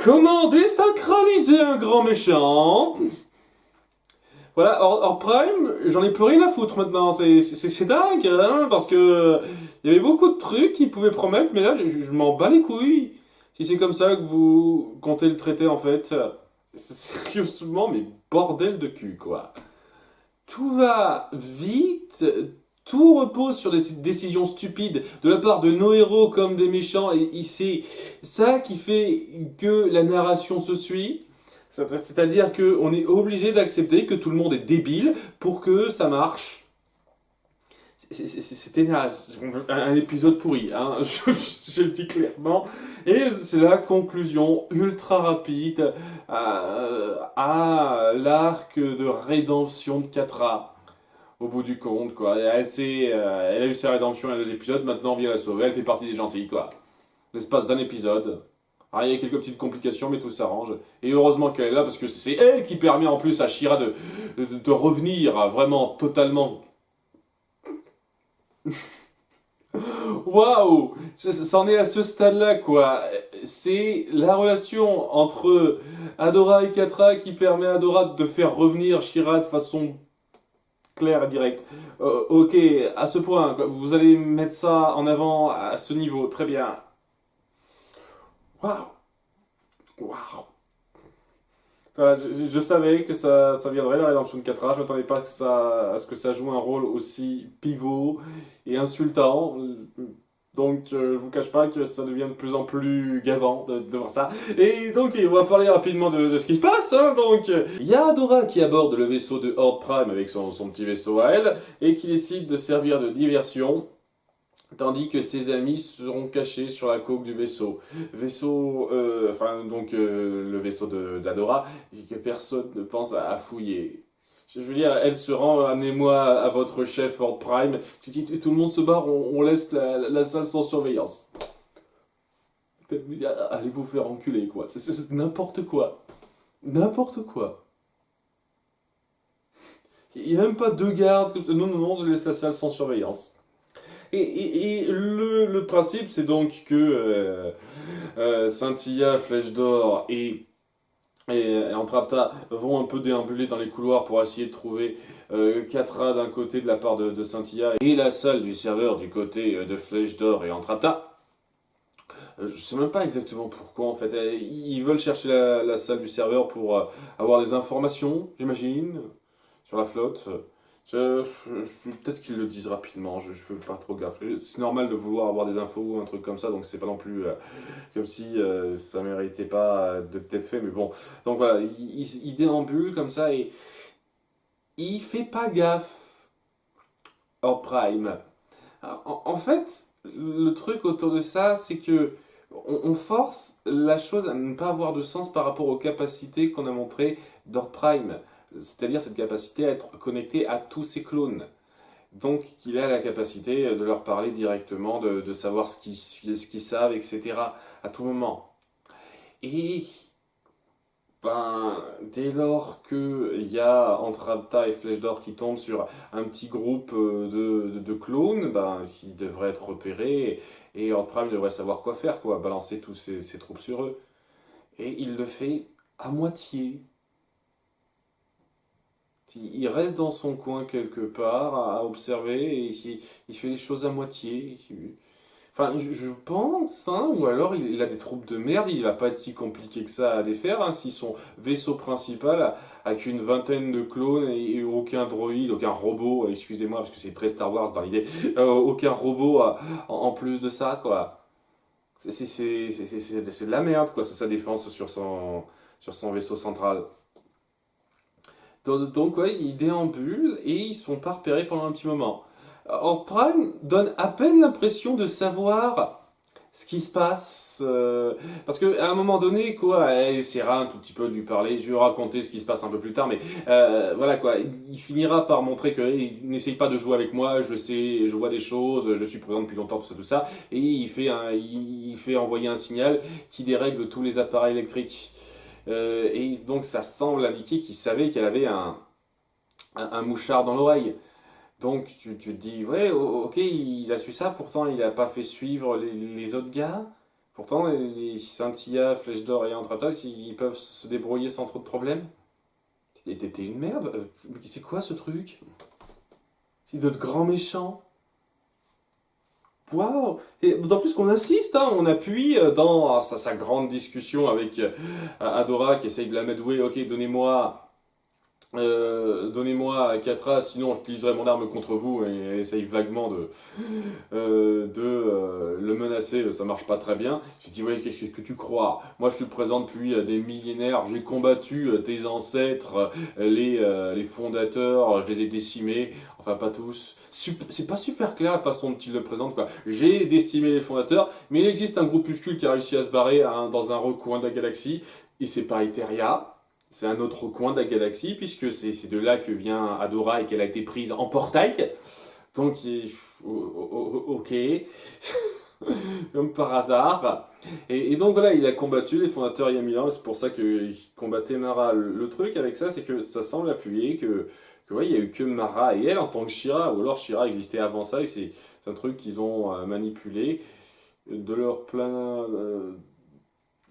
Comment désacraliser un grand méchant? Voilà, hors Prime, j'en ai plus rien à foutre maintenant. C'est dingue, hein, parce que il y avait beaucoup de trucs qu'ils pouvaient promettre, mais là, je m'en bats les couilles. Si c'est comme ça que vous comptez le traiter, en fait, sérieusement, mais bordel de cul, quoi. Tout va vite, tout repose sur des décisions stupides de la part de nos héros comme des méchants, et c'est ça qui fait que la narration se suit. C'est-à-dire qu'on est obligé d'accepter que tout le monde est débile pour que ça marche. C'était naze. Un épisode pourri, hein. Je le dis clairement. Et c'est la conclusion ultra rapide à l'arc de rédemption de Catra. Au bout du compte, quoi. Elle a eu sa rédemption il y a 2 épisodes, maintenant on vient la sauver, elle fait partie des gentils, quoi. L'espace d'un épisode. Ah, il y a quelques petites complications, mais tout s'arrange. Et heureusement qu'elle est là, parce que c'est elle qui permet en plus à Shira de revenir vraiment totalement. Waouh! C'en est à ce stade-là, quoi. C'est la relation entre Adora et Catra qui permet à Adora de faire revenir Shira de façon claire et directe. Ok, à ce point, quoi. Vous allez mettre ça en avant à ce niveau. Très bien. Waouh! Waouh! Voilà, je savais que ça viendrait, la rédemption de 4 Je m'attendais pas à ce que ça joue un rôle aussi pivot et insultant. Donc, je vous cache pas que ça devient de plus en plus gavant de voir ça. Et donc, on va parler rapidement de ce qui se passe. Hein. Donc, il y a Adora qui aborde le vaisseau de Horde Prime avec son petit vaisseau à elle et qui décide de servir de diversion. Tandis que ses amis seront cachés sur la coque du vaisseau. Le vaisseau d'Adora, et que personne ne pense à fouiller. Je veux dire, elle se rend, amenez-moi à votre chef Horde Prime. Tout le monde se barre, on laisse la salle sans surveillance. Allez vous faire enculer, quoi. C'est n'importe quoi. N'importe quoi. Il n'y a même pas 2 gardes comme ça. Non, non, non, je laisse la salle sans surveillance. Et le principe, c'est donc que Scintilla, Flèche d'Or et Entrapta vont un peu déambuler dans les couloirs pour essayer de trouver Catra d'un côté de la part de Scintilla et la salle du serveur du côté de Flèche d'Or et Entrapta. Je sais même pas exactement pourquoi en fait. Ils veulent chercher la salle du serveur pour avoir des informations, j'imagine, sur la flotte. Peut-être qu'ils le disent rapidement, je fais pas trop gaffe. C'est normal de vouloir avoir des infos ou un truc comme ça, donc c'est pas non plus comme si ça méritait pas d'être fait, mais bon. Donc voilà, il déambule comme ça et il fait pas gaffe hors Prime. En fait, le truc autour de ça, c'est que on force la chose à ne pas avoir de sens par rapport aux capacités qu'on a montrées d'Horde Prime. C'est-à-dire cette capacité à être connecté à tous ses clones. Donc qu'il a la capacité de leur parler directement, de savoir ce qu'ils savent, etc. à tout moment. Et dès lors qu'il y a Entrapta et Flèche d'Or qui tombent sur un petit groupe de clones, ils devraient être repérés et Horde Prime devrait savoir quoi faire, quoi, balancer tous ses troupes sur eux. Et il le fait à moitié. Il reste dans son coin quelque part à observer et il fait les choses à moitié. Enfin, je pense, hein, ou alors il a des troupes de merde, il va pas être si compliqué que ça à défaire, hein, si son vaisseau principal a qu'une vingtaine de clones et aucun droïde, aucun robot, excusez-moi parce que c'est très Star Wars dans l'idée, aucun robot en plus de ça, quoi. C'est de la merde, quoi, c'est sa défense sur son vaisseau central. Donc ouais, ils déambulent et ils se font pas repérer pendant un petit moment. Horde Prime donne à peine l'impression de savoir ce qui se passe. Parce qu'à un moment donné, quoi, elle essaiera un tout petit peu de lui parler, je vais lui raconter ce qui se passe un peu plus tard, mais voilà quoi, il finira par montrer qu'il n'essaye pas de jouer avec moi, je sais, je vois des choses, je suis présent depuis longtemps, tout ça, et il fait envoyer un signal qui dérègle tous les appareils électriques. Et donc ça semble indiquer qu'il savait qu'elle avait un mouchard dans l'oreille. Donc tu te dis, ouais, ok, il a su ça, pourtant il n'a pas fait suivre les autres gars. Pourtant, les Scintilla, Flèche d'Or et Entrapta, ils peuvent se débrouiller sans trop de problèmes. T'es une merde. C'est quoi ce truc? C'est notre grand méchant. Waouh! Et d'autant plus qu'on insiste, hein, on appuie dans sa grande discussion avec Adora qui essaye de la mettre, ok, donnez-moi Catra, sinon j'utiliserai mon arme contre vous, et essaye vaguement de le menacer, ça marche pas très bien. J'ai dit, ouais, qu'est-ce que tu crois? Moi je suis présent depuis des millénaires, j'ai combattu tes ancêtres, les fondateurs, je les ai décimés, enfin pas tous. C'est pas super clair la façon dont il le présente, quoi. J'ai décimé les fondateurs, mais il existe un groupuscule qui a réussi à se barrer dans un recoin de la galaxie, et c'est pas Eteria. C'est un autre coin de la galaxie, puisque c'est de là que vient Adora et qu'elle a été prise en portail. Donc, ok, comme par hasard. Et donc voilà, il a combattu les fondateurs il y a 1000 ans, c'est pour ça qu'il combattait Mara. Le truc avec ça, c'est que ça semble appuyer que ouais, il n'y a eu que Mara et elle en tant que Shira, ou alors Shira existait avant ça, et c'est un truc qu'ils ont manipulé de leur plein.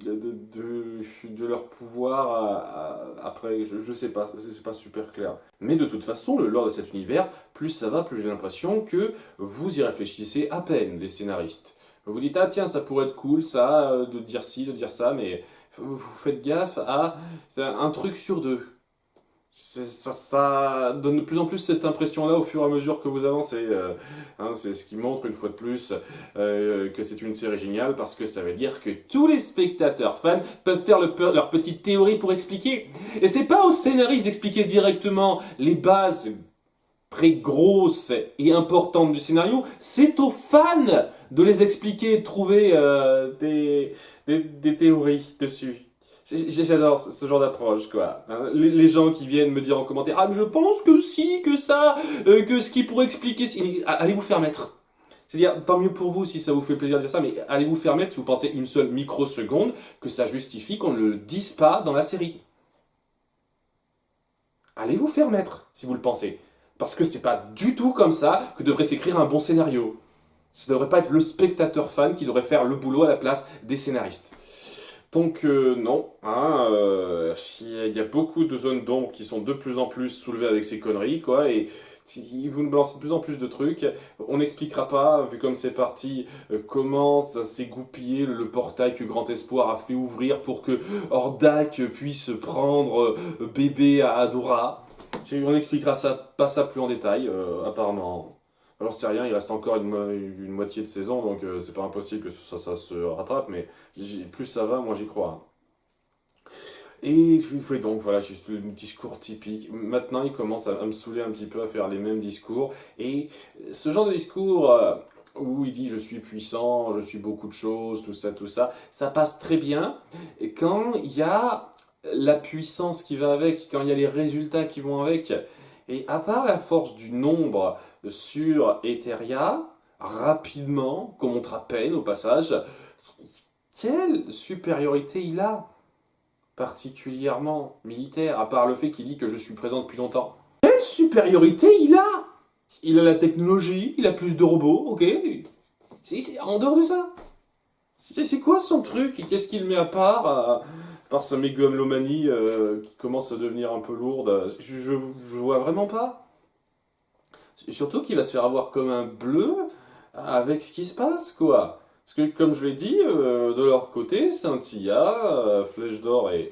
De leur pouvoir après, je sais pas, c'est pas super clair. Mais de toute façon, le lore de cet univers, plus ça va, plus j'ai l'impression que vous y réfléchissez à peine, les scénaristes. Vous dites, ah tiens, ça pourrait être cool, ça, de dire ci, de dire ça, mais vous faites gaffe à un truc sur deux. Ça donne de plus en plus cette impression-là au fur et à mesure que vous avancez. C'est ce qui montre une fois de plus que c'est une série géniale, parce que ça veut dire que tous les spectateurs fans peuvent faire leur petite théorie pour expliquer. Et c'est pas aux scénaristes d'expliquer directement les bases très grosses et importantes du scénario, c'est aux fans de les expliquer, de trouver des théories dessus. J'adore ce genre d'approche, quoi. Hein, les gens qui viennent me dire en commentaire, ah mais je pense que si, que ça, que ce qui pourrait expliquer... Allez vous faire mettre. C'est-à-dire, tant mieux pour vous si ça vous fait plaisir de dire ça, mais allez vous faire mettre si vous pensez une seule microseconde que ça justifie qu'on ne le dise pas dans la série. Allez vous faire mettre si vous le pensez. Parce que c'est pas du tout comme ça que devrait s'écrire un bon scénario. Ça devrait pas être le spectateur fan qui devrait faire le boulot à la place des scénaristes. Donc non, hein, il y a beaucoup de zones d'ombre qui sont de plus en plus soulevées avec ces conneries, quoi, et si vous nous balancez de plus en plus de trucs, on n'expliquera pas, vu comme c'est parti, comment ça s'est goupillé, le portail que Grand Espoir a fait ouvrir pour que Hordak puisse prendre bébé à Adora. On n'expliquera pas ça plus en détail, apparemment. J'en sais rien, il reste encore une moitié de saison, donc c'est pas impossible que ça se rattrape, mais plus ça va, moins j'y crois. Et il faut donc, voilà, juste le discours typique. Maintenant, il commence à me saouler un petit peu à faire les mêmes discours. Et ce genre de discours où il dit je suis puissant, je suis beaucoup de choses, tout ça passe très bien. Et quand il y a la puissance qui va avec, quand il y a les résultats qui vont avec, et à part la force du nombre sur Eteria, rapidement, qu'on montre à peine au passage, quelle supériorité il a, particulièrement militaire, à part le fait qu'il dit que je suis présent depuis longtemps. Quelle supériorité il a? Il a la technologie, il a plus de robots, ok. En dehors de ça, c'est quoi son truc? Qu'est-ce qu'il met à part par sa mégalomanie qui commence à devenir un peu lourde? Je vois vraiment pas. Surtout qu'il va se faire avoir comme un bleu avec ce qui se passe, quoi. Parce que, comme je l'ai dit, de leur côté, Scintilla, Flèche d'Or et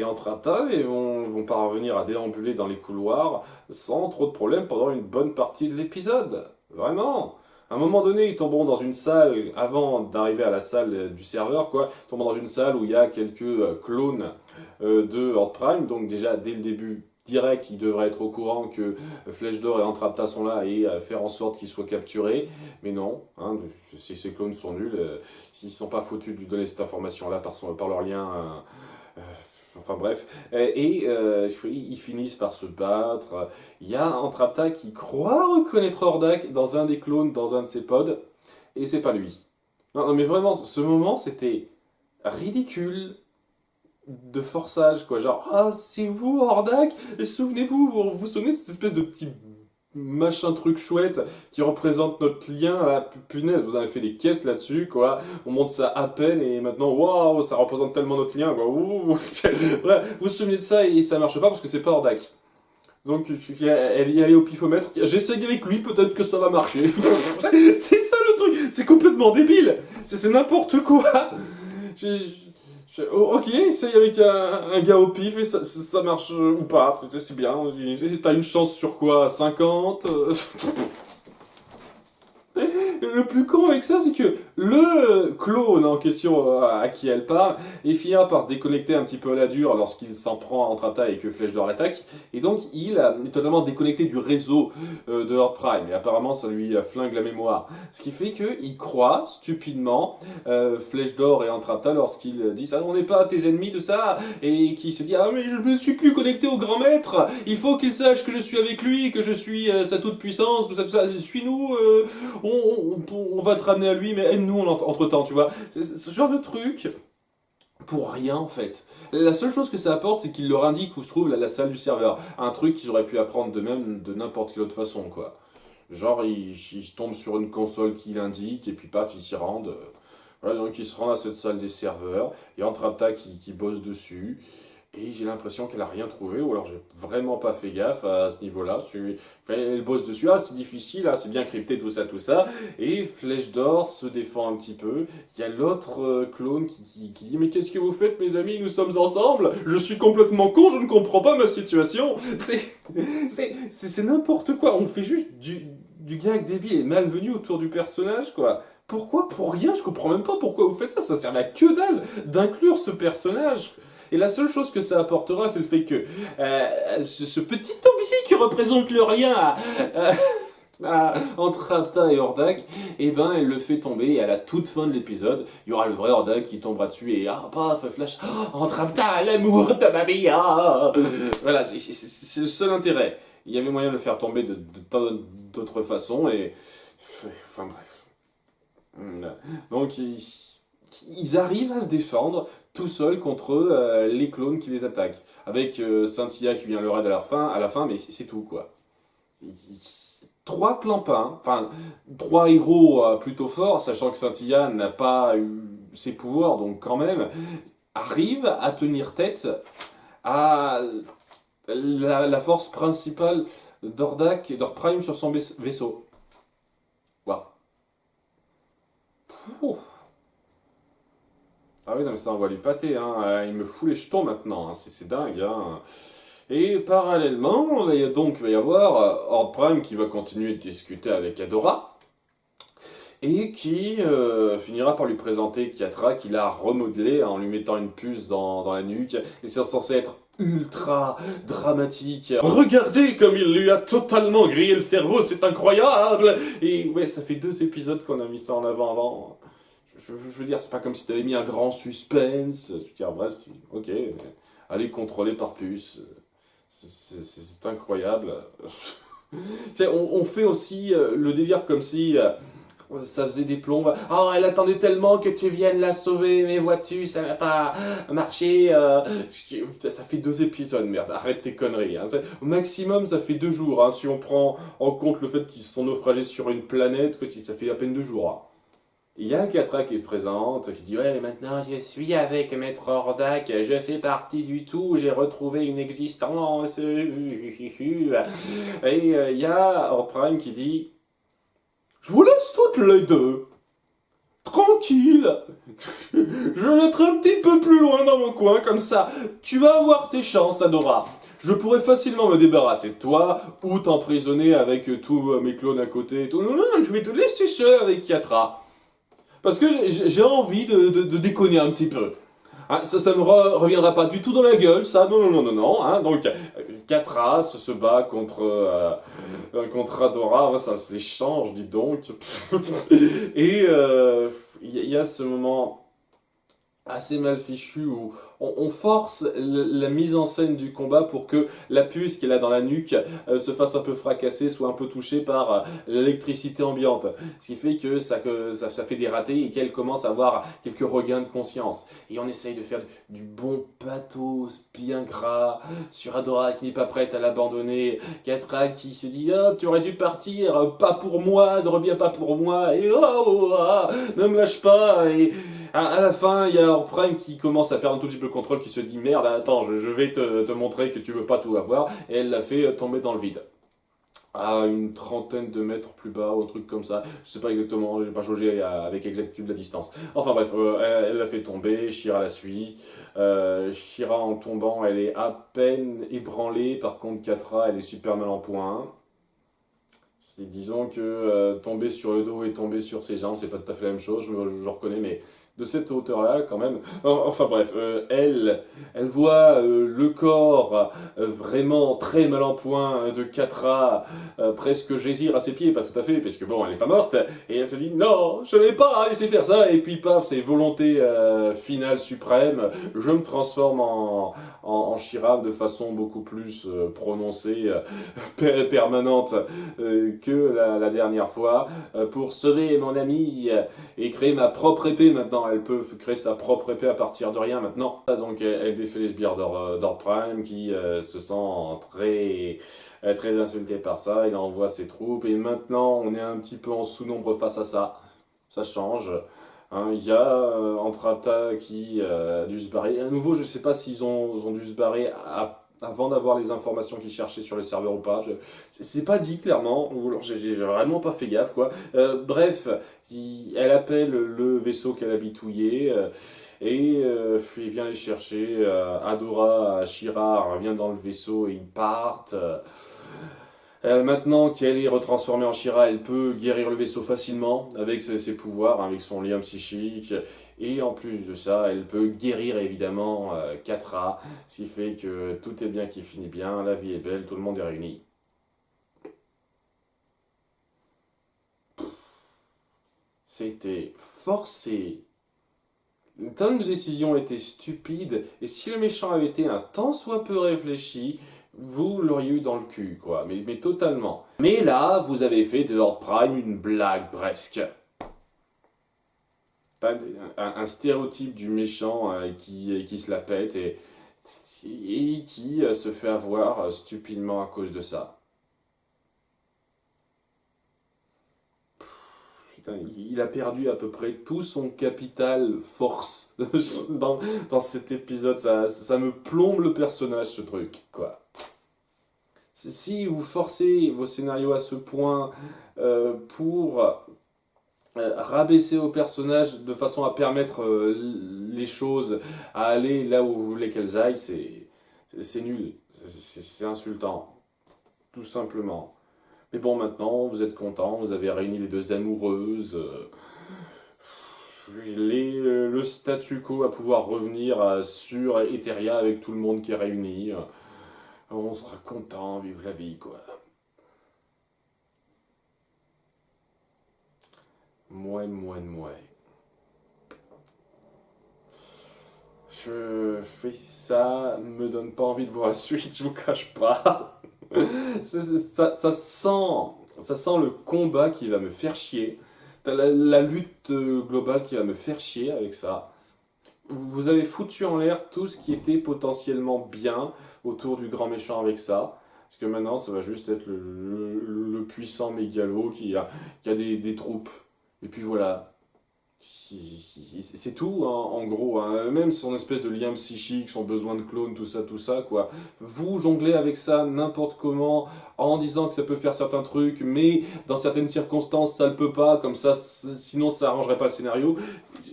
Entrapta vont parvenir à déambuler dans les couloirs sans trop de problèmes pendant une bonne partie de l'épisode. Vraiment. À un moment donné, ils tomberont dans une salle, avant d'arriver à la salle du serveur, quoi, ils tomberont dans une salle où il y a quelques clones de Horde Prime, donc déjà, dès le début, direct, ils devraient être au courant que Flèche d'Or et Entrapta sont là et faire en sorte qu'ils soient capturés. Mais non, hein, si ces clones sont nuls, s'ils ne sont pas foutus de lui donner cette information-là par leur lien... enfin bref, ils finissent par se battre. Il y a Entrapta qui croit reconnaître Hordak dans un des clones, dans un de ses pods, et c'est pas lui. Non, mais vraiment, ce moment, c'était ridicule de forçage, quoi. Genre, ah, c'est vous, Hordak? Souvenez-vous, vous vous souvenez de cette espèce de petit machin truc chouette qui représente notre lien, là, punaise, vous avez fait des caisses là-dessus, quoi. On monte ça à peine et maintenant, waouh, ça représente tellement notre lien, quoi. Ouh. Voilà, vous vous souvenez de ça et ça marche pas parce que c'est pas Hordak. Donc, elle y allait au pifomètre. J'essaye avec lui, peut-être que ça va marcher. C'est ça le truc, c'est complètement débile. C'est n'importe quoi. Ok, essaye avec un gars au pif et ça marche ou pas, c'est bien. T'as une chance sur quoi? 50 Le plus con avec ça, c'est que le clone en question à qui elle parle, il finira par se déconnecter un petit peu à la dure lorsqu'il s'en prend entre Atta et que Flèche d'Or l'attaque. Et donc, il est totalement déconnecté du réseau de Horde Prime. Et apparemment, ça lui flingue la mémoire. Ce qui fait qu'il croit, stupidement, Flèche d'Or et Entrapta lorsqu'il dit ça, on n'est pas tes ennemis, tout ça, et qui se dit, ah mais je ne suis plus connecté au grand maître, il faut qu'il sache que je suis avec lui, que je suis sa toute puissance, tout ça, suis-nous, on va te ramener à lui, mais aide-nous entre-temps, tu vois. C'est ce genre de truc, pour rien en fait. La seule chose que ça apporte, c'est qu'il leur indique où se trouve la salle du serveur. Un truc qu'ils auraient pu apprendre de même de n'importe quelle autre façon, quoi. Genre, ils tombent sur une console qui l'indique, et puis paf, ils s'y rendent. Voilà, donc ils se rendent à cette salle des serveurs, et Entrapta qui bosse dessus. Et j'ai l'impression qu'elle a rien trouvé, ou alors j'ai vraiment pas fait gaffe à ce niveau-là. Elle bosse dessus, ah c'est difficile, ah, c'est bien crypté, tout ça, tout ça. Et Flèche d'Or se défend un petit peu. Il y a l'autre clone qui dit, mais qu'est-ce que vous faites mes amis, nous sommes ensemble, je suis complètement con, je ne comprends pas ma situation. C'est n'importe quoi, on fait juste du gag débile et malvenu autour du personnage, quoi. Pourquoi? Pour rien, je comprends même pas pourquoi vous faites ça, ça sert à que dalle d'inclure ce personnage. Et la seule chose que ça apportera, c'est le fait que ce petit objet qui représente le rien entre Apta et Hordak, eh ben, elle le fait tomber, et à la toute fin de l'épisode, il y aura le vrai Hordak qui tombera dessus, et ah, paf, flash, entre Apta, l'amour de ma vie, ah. Voilà, c'est le seul intérêt. Il y avait moyen de le faire tomber de d'autres façons, et... Enfin bref. Donc, ils arrivent à se défendre tout seuls contre les clones qui les attaquent. Avec Cynthia qui vient leur aider à la fin, mais c'est tout, quoi. Trois clampins, enfin, trois héros plutôt forts, sachant que Cynthia n'a pas eu ses pouvoirs, donc quand même, arrivent à tenir tête à la force principale d'Hordak, d'Horde Prime sur son vaisseau. Waouh. Ouh. Ah oui, non, mais ça, on va lui pâter, hein. Il me fout les jetons maintenant, hein. C'est dingue, hein. Et parallèlement, il va y avoir Horde Prime qui va continuer de discuter avec Adora, et qui finira par lui présenter Catra, qu'il a remodelé en lui mettant une puce dans la nuque, et c'est censé être ultra dramatique. Regardez comme il lui a totalement grillé le cerveau, c'est incroyable. Et ouais, ça fait 2 épisodes qu'on a mis ça en avant. Je veux dire, c'est pas comme si t'avais mis un grand suspense. Je veux dire, bref, ok, allez contrôler par puce. C'est incroyable. On fait aussi le délire comme si ça faisait des plombs. Oh, elle attendait tellement que tu viennes la sauver, mais vois-tu, ça va pas marcher. Ça fait 2 épisodes, merde, arrête tes conneries. Hein. Au maximum, ça fait 2 jours. Hein, si on prend en compte le fait qu'ils se sont naufragés sur une planète, ça fait à peine 2 jours. Hein. Il y a Catra qui est présente, qui dit « Ouais, mais maintenant je suis avec Maître Hordak, je fais partie du tout, j'ai retrouvé une existence. » Et il y a Horde Prime qui dit « Je vous laisse toutes les deux, tranquille, je vais être un petit peu plus loin dans mon coin, comme ça, tu vas avoir tes chances, Adora. Je pourrais facilement me débarrasser de toi, ou t'emprisonner avec tous mes clones à côté et tout. Non, je vais te laisser seul avec Catra. Parce que j'ai envie de déconner un petit peu. Hein, ça ne reviendra pas du tout dans la gueule, ça, non. Hein, donc, Catra se bat contre Adora, ça se les change, dis donc. Et il y a ce moment assez mal fichu où on force la mise en scène du combat pour que la puce qu'elle a dans la nuque se fasse un peu fracasser, soit un peu touchée par l'électricité ambiante. Ce qui fait que ça fait des ratés et qu'elle commence à avoir quelques regains de conscience. Et on essaye de faire du bon pathos bien gras sur Adora qui n'est pas prête à l'abandonner. Catra qui se dit «Oh, tu aurais dû partir, pas pour moi, ne reviens pas pour moi, et ne me lâche pas!» Et à la fin, il y a Orprime qui commence à perdre un tout petit peu le contrôle, qui se dit merde, attends, je vais te montrer que tu veux pas tout avoir, et elle l'a fait tomber dans le vide. À une trentaine de mètres plus bas, ou un truc comme ça, je sais pas exactement, j'ai pas jaugé avec exactitude la distance. Enfin bref, elle l'a fait tomber, Shira la suit. Shira en tombant, elle est à peine ébranlée, par contre Catra, elle est super mal en point. Et disons que tomber sur le dos et tomber sur ses jambes, c'est pas tout à fait la même chose, je reconnais, mais de cette hauteur-là, quand même. Enfin bref, elle voit le corps vraiment très mal en point de Catra, presque gésir à ses pieds, pas tout à fait, parce que bon, elle est pas morte, et elle se dit non, je vais pas laisser faire ça, et puis paf, c'est volonté finale suprême, je me transforme en Shira de façon beaucoup plus prononcée, permanente que la dernière fois, pour sauver mon ami et créer ma propre épée maintenant. Elle peut créer sa propre épée à partir de rien maintenant. Donc elle défait les sbires d'Ord Prime qui se sent très insulté par ça. Il envoie ses troupes et maintenant on est un petit peu en sous-nombre face à ça. Ça change. Hein, il y a Entrata qui a dû se barrer. À nouveau, je ne sais pas s'ils ont dû se barrer avant d'avoir les informations qu'ils cherchaient sur le serveur ou pas. C'est pas dit clairement, ou alors j'ai vraiment pas fait gaffe quoi. Bref, elle appelle le vaisseau qu'elle a bitouillé et il vient les chercher. Adora, Shira revient dans le vaisseau et ils partent. Maintenant qu'elle est retransformée en Shira, elle peut guérir le vaisseau facilement avec ses pouvoirs, avec son lien psychique. Et en plus de ça, elle peut guérir évidemment Catra, ce qui fait que tout est bien qui finit bien, la vie est belle, tout le monde est réuni. C'était forcé. Une tonne de décisions étaient stupides, et si le méchant avait été un tant soit peu réfléchi, vous l'auriez eu dans le cul, quoi. Mais totalement. Mais là, vous avez fait de Lord Prime une blague, presque. Un stéréotype du méchant qui se la pète et qui se fait avoir stupidement à cause de ça. Putain, il a perdu à peu près tout son capital force dans cet épisode. Ça me plombe le personnage, ce truc, quoi. Si vous forcez vos scénarios à ce point pour rabaisser au personnage de façon à permettre les choses à aller là où vous voulez qu'elles aillent, c'est nul, c'est insultant, tout simplement. Mais bon, maintenant, vous êtes content, vous avez réuni les deux amoureuses, le statu quo à pouvoir revenir sur Etheria avec tout le monde qui est réuni. On sera content, vive la vie, quoi. Mouais. Ça me donne pas envie de voir la suite, je vous cache pas. Ça sent le combat qui va me faire chier. T'as la lutte globale qui va me faire chier avec ça. Vous avez foutu en l'air tout ce qui était potentiellement bien autour du grand méchant avec ça. Parce que maintenant, ça va juste être le puissant mégalo qui a des troupes. Et puis voilà. C'est tout, hein, en gros. Hein. Même son espèce de lien psychique, son besoin de clone, tout ça, quoi. Vous jonglez avec ça n'importe comment, en disant que ça peut faire certains trucs, mais dans certaines circonstances, ça ne peut pas, comme ça, sinon ça arrangerait pas le scénario.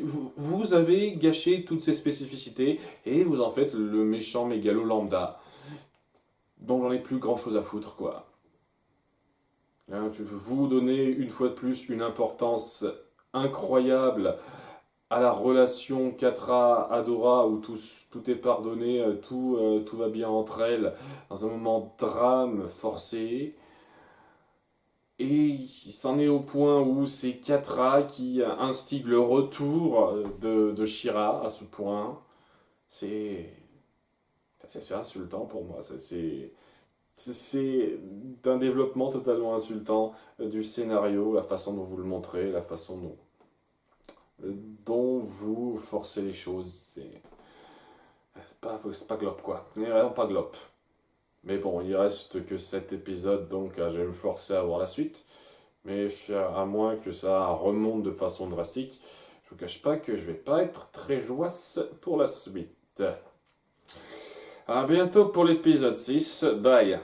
Vous avez gâché toutes ces spécificités, et vous en faites le méchant mégalo lambda, dont j'en ai plus grand chose à foutre, quoi. Hein, vous donnez une fois de plus une importance incroyable à la relation Catra-Adora où tout est pardonné, tout va bien entre elles, dans un moment de drame forcé. Et c'en est au point où c'est Catra qui instigue le retour de Shira à ce point. C'est c'est insultant pour moi. C'est d'un développement totalement insultant du scénario, la façon dont vous le montrez, la façon dont vous forcez les choses. C'est pas glop quoi. C'est vraiment pas glop. Mais bon, il reste que 7 épisodes, donc je vais me forcer à voir la suite. Mais à moins que ça remonte de façon drastique, je vous cache pas que je vais pas être très joyeux pour la suite. À bientôt pour l'épisode 6. Bye.